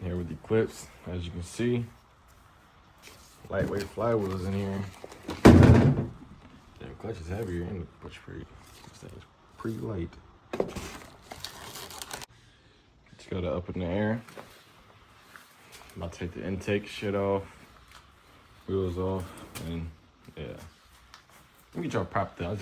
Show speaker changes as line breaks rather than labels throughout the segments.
Here with the Eclipse, as you can see. Lightweight flywheels in here. Yeah, clutch is heavier and the clutch this thing's pretty light. Just got it up in the air. I'm about to take the intake shit off, wheels off, and yeah. Let me get y'all propped out.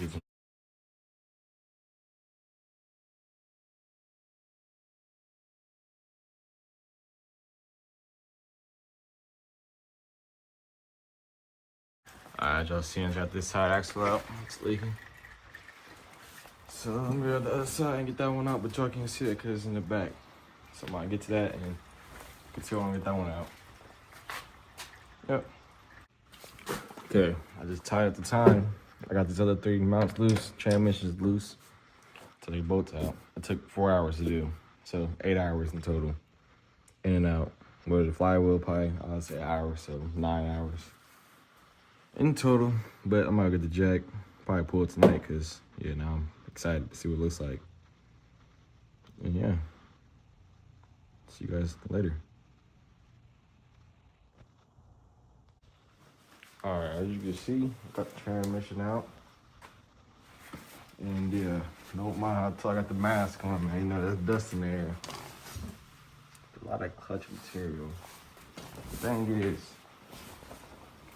Alright, y'all see I got this side axle out. It's leaking. So I'm gonna go to the other side and get that one out, but y'all can't see it because it's in the back. So I'm gonna get to that and continue on and get that one out. Yep. Okay, I just tied up the time. I got these other 3 mounts loose, transmissions loose. So they bolts out. It took 4 hours to do. So 8 hours in total. In and out. With the flywheel probably, I'd say an hour, so 9 hours in total. But I'm gonna get the jack, probably pull it tonight because yeah, now I'm excited to see what it looks like. And yeah. See you guys later. Alright, as you can see, I got the transmission out. And yeah, don't mind how I got the mask on, man. You know, there's dust in the air. A lot of clutch material. The thing is,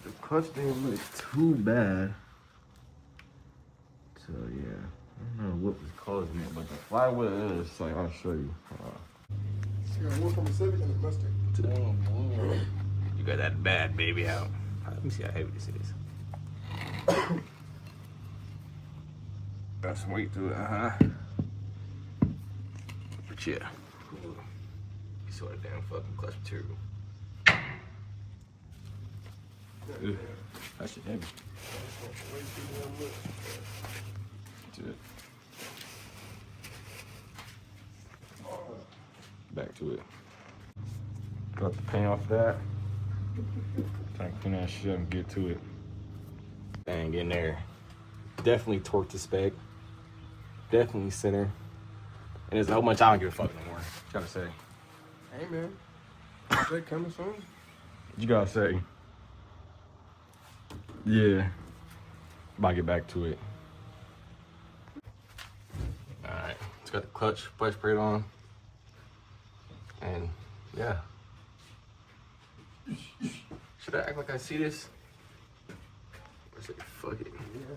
the clutch didn't look too bad. So yeah, I don't know what was causing it, but the flywheel is, like, I'll show you.
You got one from the Civic and the Mustang.
You got that bad baby out. Let me see how heavy this is. Got some weight to it, But yeah, you saw the damn fucking clutch material. That shit heavy. That's it. Back to it. Got the paint off that. Trying to clean that shit up and get to it. Bang in there. Definitely torque to spec. Definitely center. And there's a whole bunch I don't give a fuck no more. What you gotta say?
Hey man, is that coming soon?
What you gotta say? Yeah. About to get back to it. Alright, it's got the clutch plate on. And yeah. Should I act like I see this? Or say fuck it?
Yeah.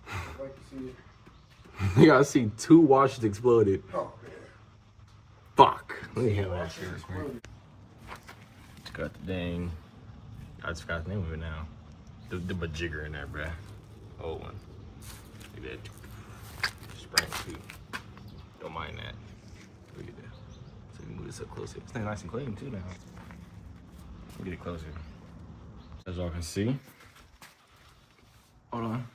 I'd like to see it.
You gotta see 2 washers exploded.
Oh man.
Fuck. Let me handle that shit. Just got the dang. I just forgot the name of it now. The majigger in there, bruh. Old one. Look at that. Spring too. Don't mind that. Look at that. So we move this up closer. It's nice and clean too now. Let me get it closer. As y'all can see. Hold on.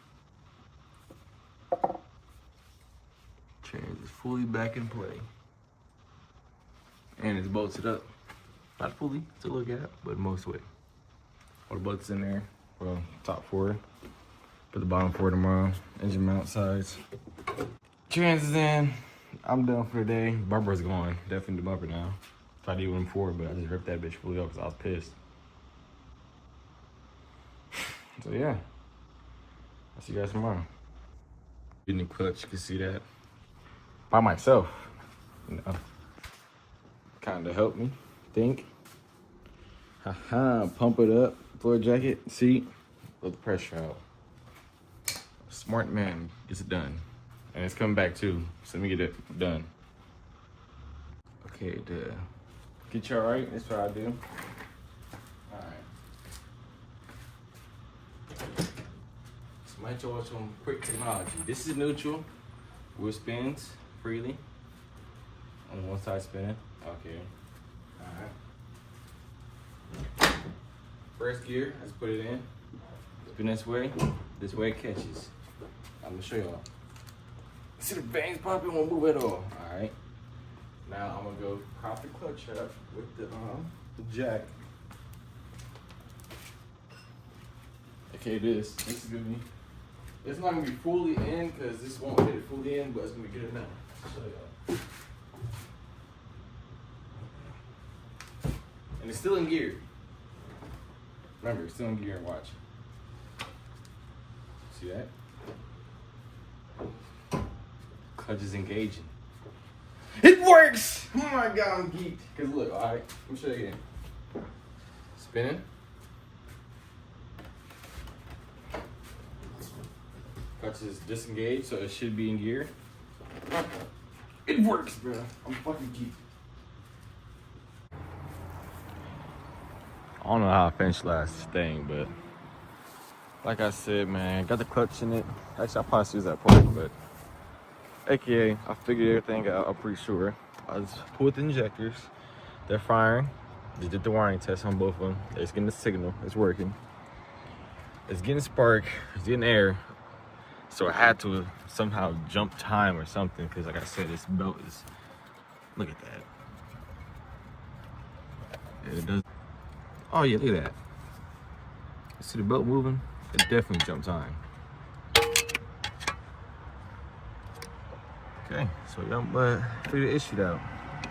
Chains is fully back in play. And it's bolted up. Not fully, it's a little gap, but most way. All the bolts in there. Well, top 4. Put the bottom 4 tomorrow. Engine mount sides. Trans is in. I'm done for the day. Bumper's gone. Definitely the bumper now. Tried to do one before, but I just ripped that bitch fully off because I was pissed. So yeah. I'll see you guys tomorrow. In the clutch, you can see that. By myself. You know. Kinda helped me think. Haha, pump it up. Floor jacket, seat. Let the pressure out. Smart man gets it done. And it's coming back too, so let me get it done. Okay, to get you all right, that's what I do. All right. So might show you some quick technology. This is neutral. Wheel spins freely. On one side spinning. Okay. All right. First gear, let's put it in. Spin this way it catches. I'm gonna show y'all. See the bangs popping, won't move at all. All right. Now I'm gonna go prop the clutch up with the jack. Okay, this is gonna be. It's not gonna be fully in because this won't hit it fully in, but it's gonna be good enough. I'll show y'all. And it's still in gear. Remember, it's still in gear and watch. See that? Clutch is engaging. It works! Oh my god, I'm geeked. Cause look, alright, let me show you again. Spinning. Clutch is disengaged, so it should be in gear. It works, bro. I'm fucking geeked. I don't know how I finished last thing, but like I said, man, got the clutch in it. Actually, I'll probably use that part, but AKA, I figured everything out, I'm pretty sure. I just pulled the injectors. They're firing. Just did the wiring test on both of them. It's getting the signal. It's working. It's getting spark. It's getting air. So I had to somehow jump time or something, because like I said, this belt is, look at that. Yeah, it does. Oh yeah, look at that. You see the belt moving? It definitely jumped time. Okay, so y'all figure the issue out.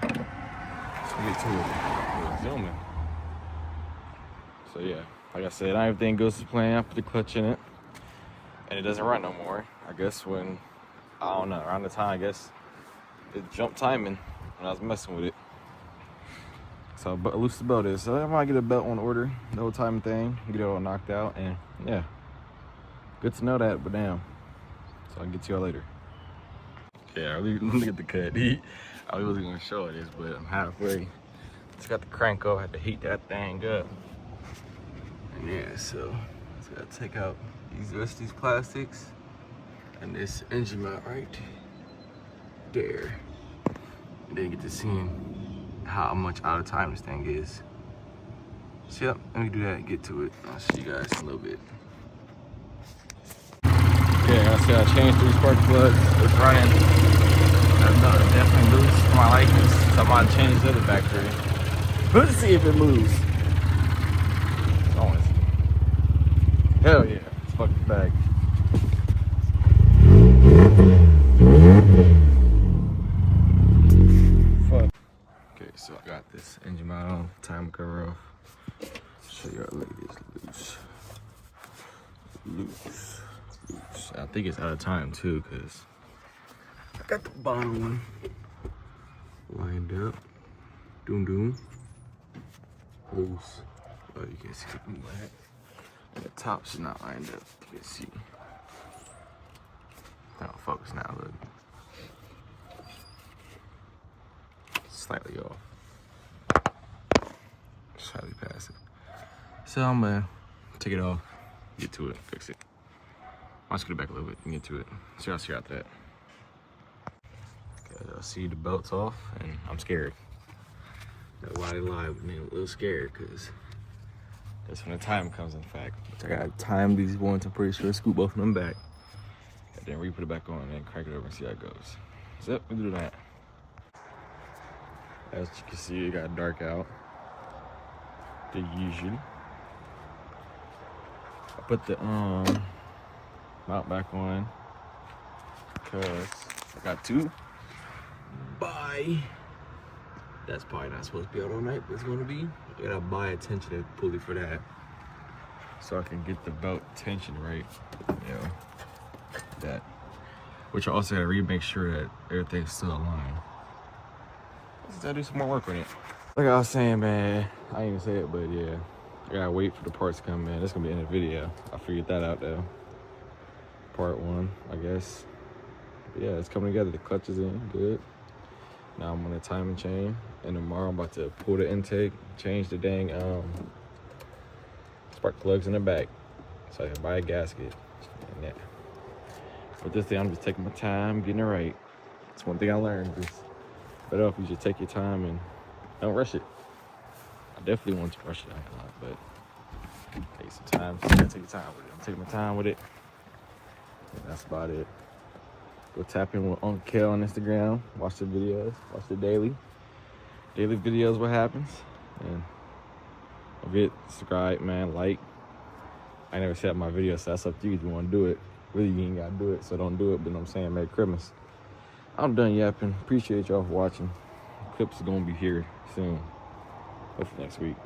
Let's get to it. We're zooming. So yeah, like I said, not everything goes to plan. I put the clutch in it, and it doesn't run no more. I guess when, I don't know, around the time, I guess it jumped timing when I was messing with it. So I loose the belt is. So I might get a belt on order, no timing thing, get it all knocked out, and yeah, good to know that. But damn, so I'll get to y'all later. Yeah, look at the cut. I wasn't gonna show this, but I'm halfway. Just got the crank off, had to heat that thing up. And yeah, so just gotta take out rest of these plastics and this engine mount right there. And then get to seeing how much out of time this thing is. So yep, let me do that and get to it. I'll show you guys in a little bit. Okay, I said I changed 3 spark plugs. It's running. That's definitely loose for my likeness. So I'm gonna change the other battery. Let's see if it moves. I wanna see. Hell yeah, it's fucking back. Fuck. Okay, so I got this engine mount on, time cover off. Show y'all, look at this, loose. I think it's out of time too, cause I got the bottom one lined up. Doom. Loose. Oh, you can see the black. And the top should not lined up. You can see. I'll focus now, look. Slightly off. Slightly passive. So I'm gonna take it off, get to it, fix it. I'll just get it back a little bit and get to it. So I'll see out that. Okay, I see the belt's off and I'm scared. That's why they lie with me, a little scared, because that's when the time comes in fact. I gotta time these ones, I'm pretty sure, scoop both of them back. And then re-put it back on and then crank it over and see how it goes. So yep, we do that. As you can see, it got dark out. The usual. I put the mount back on because I got to buy. That's probably not supposed to be out all night, but it's gonna be. I gotta buy a tension pulley for that, so I can get the belt tension right. You know, that. Which I also gotta make sure that everything's still aligned. Just gotta do some more work on it. Like I was saying, man, I ain't even say it, but yeah, I gotta wait for the parts to come in. That's gonna be in the video. I figured that out though. Part 1, I guess. But yeah, it's coming together. The clutch is in, good. Now I'm on a timing chain, and tomorrow I'm about to pull the intake, change the dang spark plugs in the back, so I can buy a gasket. And yeah. But this thing, I'm just taking my time, getting it right. That's one thing I learned. Is better off you just take your time and don't rush it. I definitely want to rush it a lot, but take some time. So you gotta take your time with it. I'm taking my time with it. And that's about it. Go tap in with Uncle Kel on Instagram. Watch the videos. Watch the daily videos, what happens. And don't forget, subscribe, man, like. I never set up my videos, so that's up to you if you want to do it. Really, you ain't got to do it, so don't do it. But you know what I'm saying, Merry Christmas. I'm done yapping. Appreciate y'all for watching. Eclipse is going to be here soon. hopefully next week.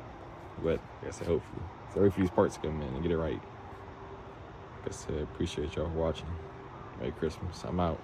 But like I said, hopefully. So wait for these parts to come in and get it right. Like I said, appreciate y'all for watching. Merry Christmas. I'm out.